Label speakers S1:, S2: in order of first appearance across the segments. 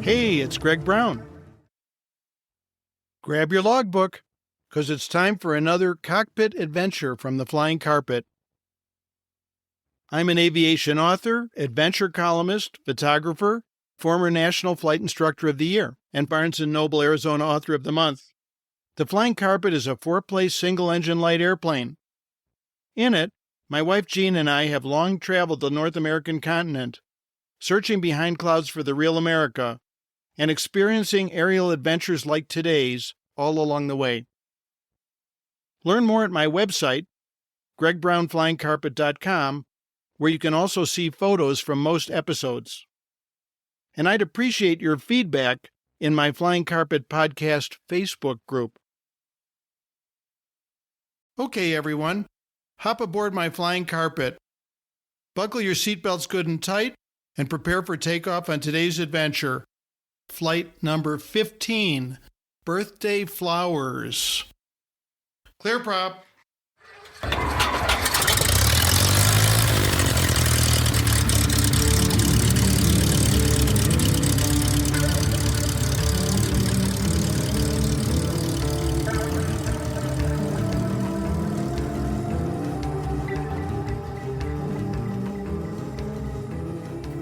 S1: Hey, it's Greg Brown. Grab your logbook, because it's time for another cockpit adventure from the flying carpet. I'm an aviation author, adventure columnist, photographer, former National Flight Instructor of the Year, and Barnes & Noble Arizona Author of the Month. The Flying Carpet is a 4-place single-engine light airplane. In it, my wife Jean and I have long traveled the North American continent, searching behind clouds for the real America, and experiencing aerial adventures like today's all along the way. Learn more at my website, gregbrownflyingcarpet.com, where you can also see photos from most episodes. And I'd appreciate your feedback in my Flying Carpet Podcast Facebook group. Okay, everyone, hop aboard my Flying Carpet. Buckle your seatbelts good and tight, and prepare for takeoff on today's adventure. Flight number 15, Birthday Flowers. Clear prop.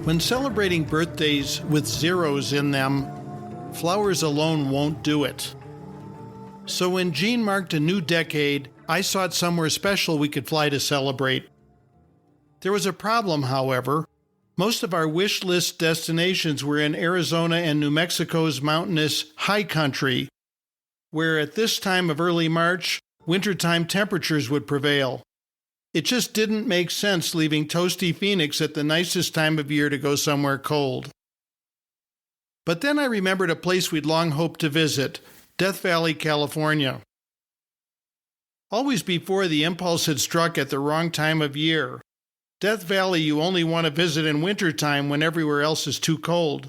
S1: When celebrating birthdays with zeros in them, flowers alone won't do it. So when Jean marked a new decade, I sought somewhere special we could fly to celebrate. There was a problem, however. Most of our wish list destinations were in Arizona and New Mexico's mountainous high country, where at this time of early March, wintertime temperatures would prevail. It just didn't make sense leaving toasty Phoenix at the nicest time of year to go somewhere cold. But then I remembered a place we'd long hoped to visit, Death Valley, California. Always before the impulse had struck at the wrong time of year. Death Valley you only want to visit in wintertime when everywhere else is too cold.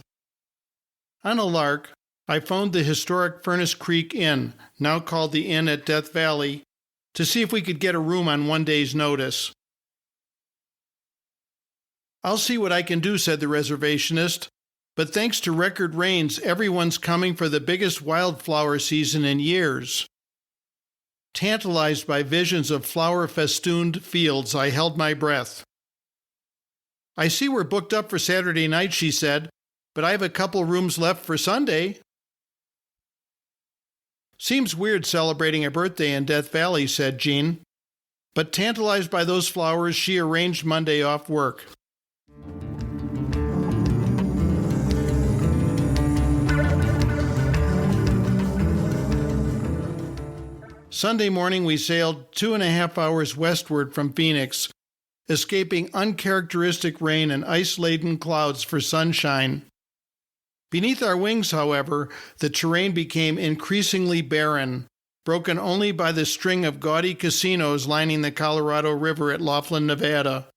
S1: On a lark, I phoned the historic Furnace Creek Inn, now called the Inn at Death Valley, to see if we could get a room on one day's notice. "I'll see what I can do," said the reservationist, "but thanks to record rains, everyone's coming for the biggest wildflower season in years." Tantalized by visions of flower-festooned fields, I held my breath. "I see we're booked up for Saturday night," she said, "but I have a couple rooms left for Sunday." "Seems weird celebrating a birthday in Death Valley," said Jean. But tantalized by those flowers, she arranged Monday off work. Sunday morning, we sailed 2.5 hours westward from Phoenix, escaping uncharacteristic rain and ice-laden clouds for sunshine. Beneath our wings, however, the terrain became increasingly barren, broken only by the string of gaudy casinos lining the Colorado River at Laughlin, Nevada.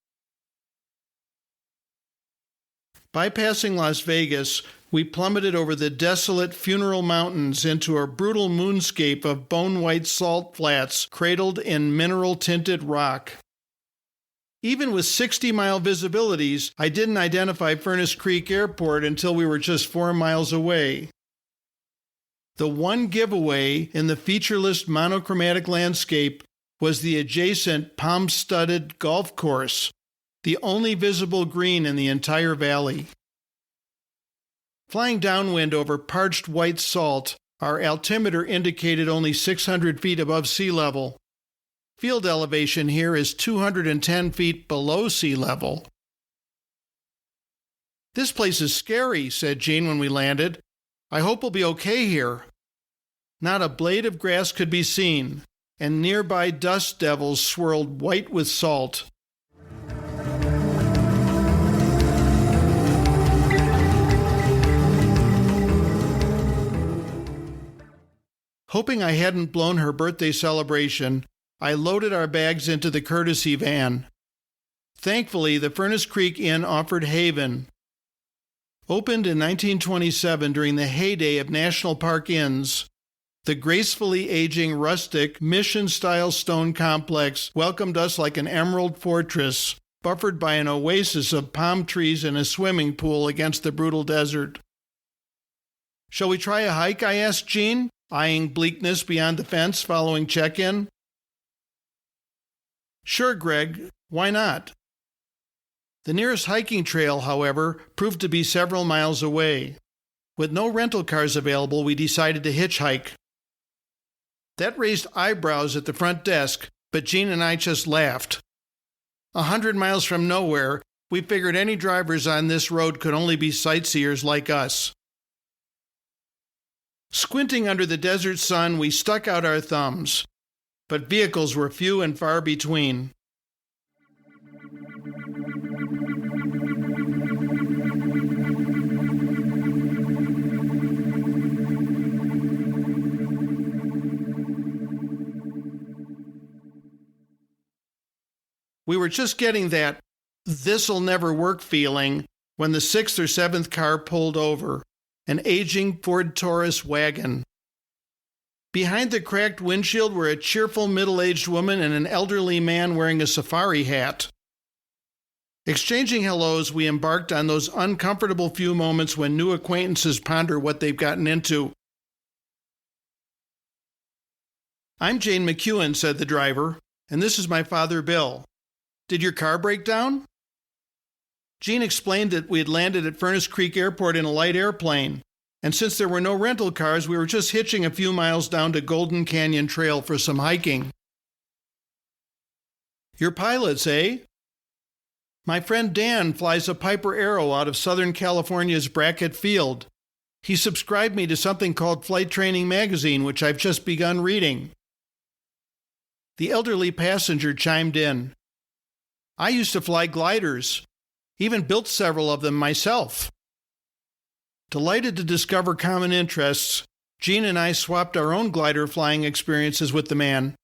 S1: Bypassing Las Vegas, we plummeted over the desolate Funeral Mountains into a brutal moonscape of bone-white salt flats cradled in mineral-tinted rock. Even with 60-mile visibilities, I didn't identify Furnace Creek Airport until we were just 4 miles away. The one giveaway in the featureless monochromatic landscape was the adjacent palm-studded golf course, the only visible green in the entire valley. Flying downwind over parched white salt, our altimeter indicated only 600 feet above sea level. Field elevation here is 210 feet below sea level. "This place is scary," said Jean when we landed. "I hope we'll be okay here." Not a blade of grass could be seen, and nearby dust devils swirled white with salt. Hoping I hadn't blown her birthday celebration, I loaded our bags into the courtesy van. Thankfully, the Furnace Creek Inn offered haven. Opened in 1927 during the heyday of national park inns, the gracefully aging rustic mission-style stone complex welcomed us like an emerald fortress, buffered by an oasis of palm trees and a swimming pool against the brutal desert. Shall we try a hike? I asked Jean, eyeing bleakness beyond the fence following check-in. Sure, Greg. Why not? The nearest hiking trail, however, proved to be several miles away. With no rental cars available, we decided to hitchhike. That raised eyebrows at the front desk, but Jean and I just laughed. 100 miles from nowhere, we figured any drivers on this road could only be sightseers like us. Squinting under the desert sun, we stuck out our thumbs, but vehicles were few and far between. We were just getting that this'll never work feeling when the 6th or 7th car pulled over, an aging Ford Taurus wagon. Behind the cracked windshield were a cheerful middle-aged woman and an elderly man wearing a safari hat. Exchanging hellos, we embarked on those uncomfortable few moments when new acquaintances ponder what they've gotten into. I'm Jane McEwen, said the driver, and this is my father, Bill. Did your car break down? Jean explained that we had landed at Furnace Creek Airport in a light airplane, and since there were no rental cars, we were just hitching a few miles down to Golden Canyon Trail for some hiking. You're pilots, eh? My friend Dan flies a Piper Arrow out of Southern California's Brackett Field. He subscribed me to something called Flight Training Magazine, which I've just begun reading. The elderly passenger chimed in. I used to fly gliders, even built several of them myself. Delighted to discover common interests, Jean and I swapped our own glider flying experiences with the man.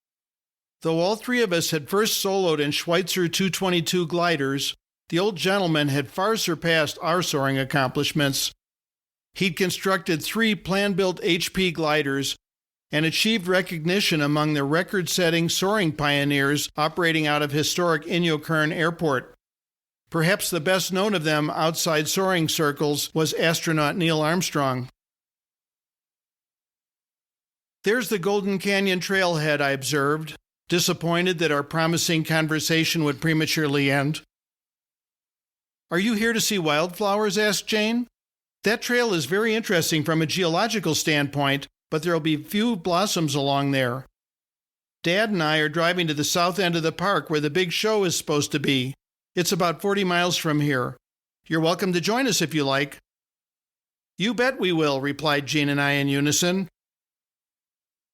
S1: Though all three of us had first soloed in Schweitzer 222 gliders, the old gentleman had far surpassed our soaring accomplishments. He'd constructed 3 plan-built HP gliders and achieved recognition among the record-setting soaring pioneers operating out of historic Inyokern Airport. Perhaps the best known of them outside soaring circles was astronaut Neil Armstrong. There's the Golden Canyon trailhead, I observed, disappointed that our promising conversation would prematurely end. Are you here to see wildflowers? Asked Jane. That trail is very interesting from a geological standpoint, but there'll be few blossoms along there. Dad and I are driving to the south end of the park where the big show is supposed to be. It's about 40 miles from here. You're welcome to join us if you like. You bet we will, replied Jane and I in unison.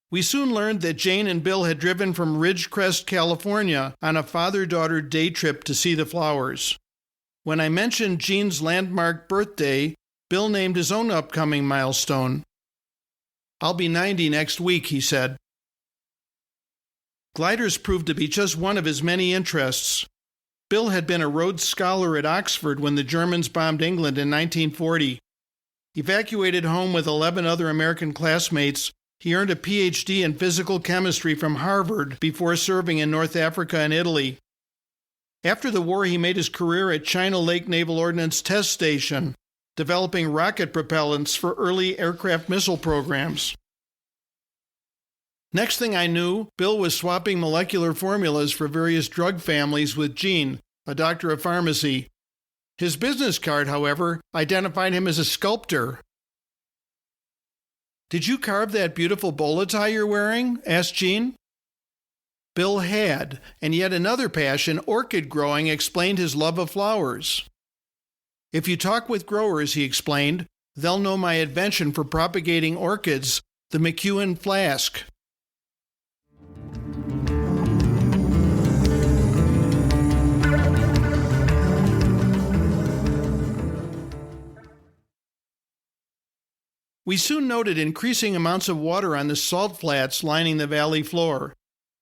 S1: We soon learned that Jane and Bill had driven from Ridgecrest, California on a father-daughter day trip to see the flowers. When I mentioned Jean's landmark birthday, Bill named his own upcoming milestone. I'll be 90 next week, he said. Gliders proved to be just one of his many interests. Bill had been a Rhodes Scholar at Oxford when the Germans bombed England in 1940. Evacuated home with 11 other American classmates, he earned a Ph.D. in physical chemistry from Harvard before serving in North Africa and Italy. After the war, he made his career at China Lake Naval Ordnance Test Station, developing rocket propellants for early aircraft missile programs. Next thing I knew, Bill was swapping molecular formulas for various drug families with Jean, a doctor of pharmacy. His business card, however, identified him as a sculptor. Did you carve that beautiful bolo tie you're wearing? Asked Jean. Bill had, and yet another passion, orchid growing, explained his love of flowers. If you talk with growers, he explained, they'll know my invention for propagating orchids, the McEwen flask. We soon noted increasing amounts of water on the salt flats lining the valley floor.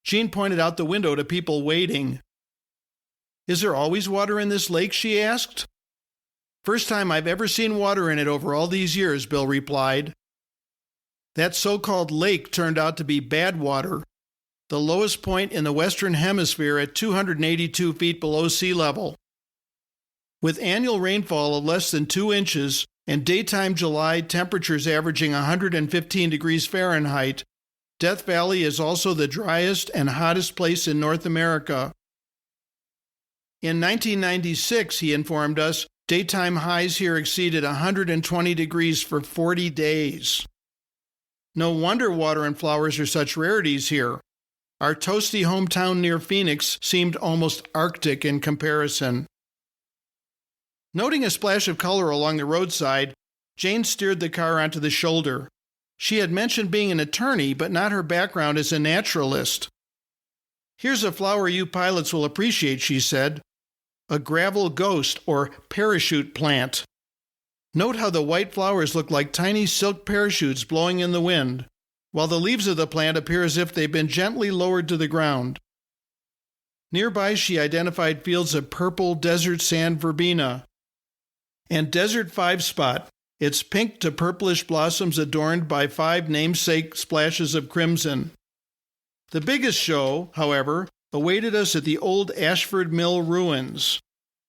S1: Jean pointed out the window to people waiting. Is there always water in this lake? She asked. First time I've ever seen water in it over all these years, Bill replied. That so-called lake turned out to be bad water, the lowest point in the Western Hemisphere at 282 feet below sea level. With annual rainfall of less than 2 inches and daytime July temperatures averaging 115 degrees Fahrenheit, Death Valley is also the driest and hottest place in North America. In 1996, he informed us, daytime highs here exceeded 120 degrees for 40 days. No wonder water and flowers are such rarities here. Our toasty hometown near Phoenix seemed almost Arctic in comparison. Noting a splash of color along the roadside, Jane steered the car onto the shoulder. She had mentioned being an attorney, but not her background as a naturalist. "Here's a flower you pilots will appreciate," she said. "A gravel ghost or parachute plant. Note how the white flowers look like tiny silk parachutes blowing in the wind, while the leaves of the plant appear as if they've been gently lowered to the ground." Nearby, she identified fields of purple desert sand verbena and desert five-spot, its pink to purplish blossoms adorned by 5 namesake splashes of crimson. The biggest show, however, awaited us at the old Ashford Mill ruins.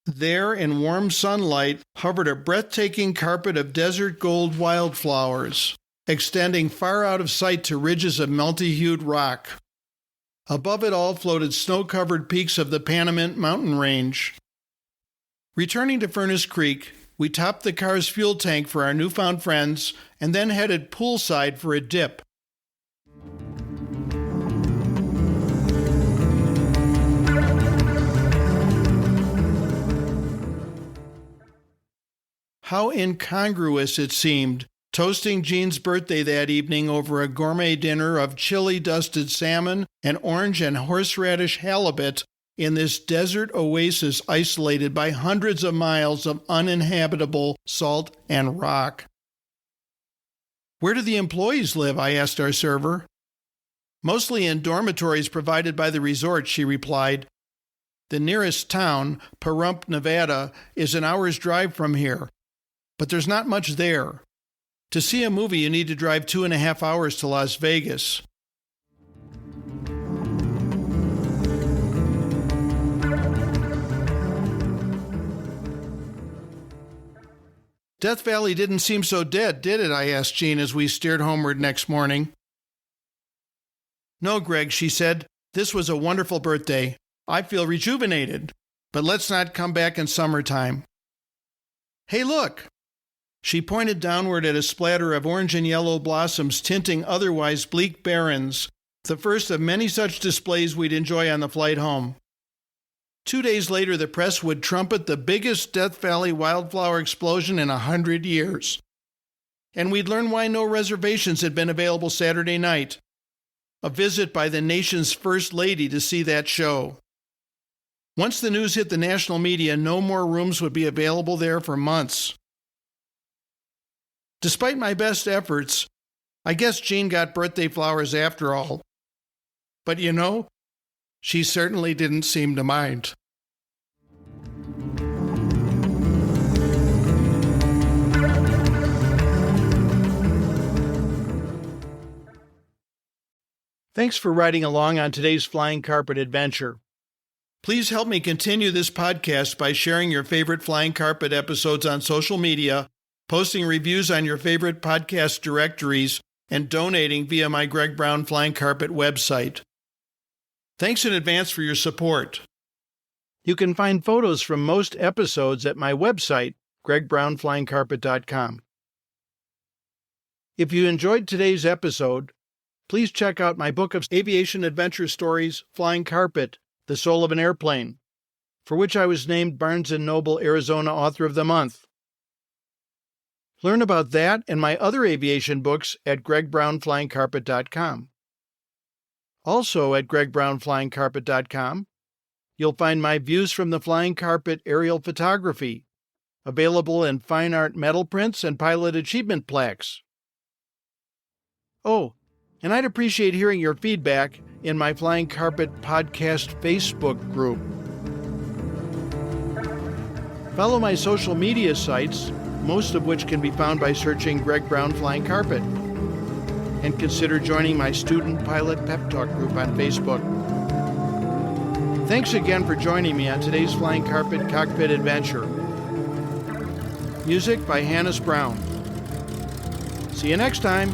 S1: There, in warm sunlight, hovered a breathtaking carpet of desert gold wildflowers, extending far out of sight to ridges of multi-hued rock. Above it all floated snow-covered peaks of the Panamint mountain range. Returning to Furnace Creek, we topped the car's fuel tank for our newfound friends and then headed poolside for a dip. How incongruous it seemed, toasting Jean's birthday that evening over a gourmet dinner of chili-dusted salmon and orange and horseradish halibut in this desert oasis isolated by hundreds of miles of uninhabitable salt and rock. "Where do the employees live?" I asked our server. "Mostly in dormitories provided by the resort," she replied. "The nearest town, Pahrump, Nevada, is an hour's drive from here. But there's not much there. To see a movie, you need to drive 2.5 hours to Las Vegas." "Death Valley didn't seem so dead, did it?" I asked Jean as we steered homeward next morning. "No, Greg," she said. "This was a wonderful birthday. I feel rejuvenated. But let's not come back in summertime. Hey, look!" She pointed downward at a splatter of orange and yellow blossoms tinting otherwise bleak barrens, the first of many such displays we'd enjoy on the flight home. 2 days later, the press would trumpet the biggest Death Valley wildflower explosion in 100 years. And we'd learn why no reservations had been available Saturday night. A visit by the nation's first lady to see that show. Once the news hit the national media, no more rooms would be available there for months. Despite my best efforts, I guess Jean got birthday flowers after all. But you know, she certainly didn't seem to mind. Thanks for riding along on today's Flying Carpet adventure. Please help me continue this podcast by sharing your favorite Flying Carpet episodes on social media, posting reviews on your favorite podcast directories, and donating via my Greg Brown Flying Carpet website. Thanks in advance for your support. You can find photos from most episodes at my website, gregbrownflyingcarpet.com. If you enjoyed today's episode, please check out my book of aviation adventure stories, Flying Carpet, The Soul of an Airplane, for which I was named Barnes & Noble Arizona Author of the Month. Learn about that and my other aviation books at gregbrownflyingcarpet.com. Also at gregbrownflyingcarpet.com, you'll find my views from the Flying Carpet aerial photography, available in fine art metal prints and pilot achievement plaques. Oh, and I'd appreciate hearing your feedback in my Flying Carpet Podcast Facebook group. Follow my social media sites, most of which can be found by searching Greg Brown Flying Carpet. And consider joining my Student Pilot Pep Talk group on Facebook. Thanks again for joining me on today's Flying Carpet Cockpit Adventure. Music by Hannes Brown. See you next time.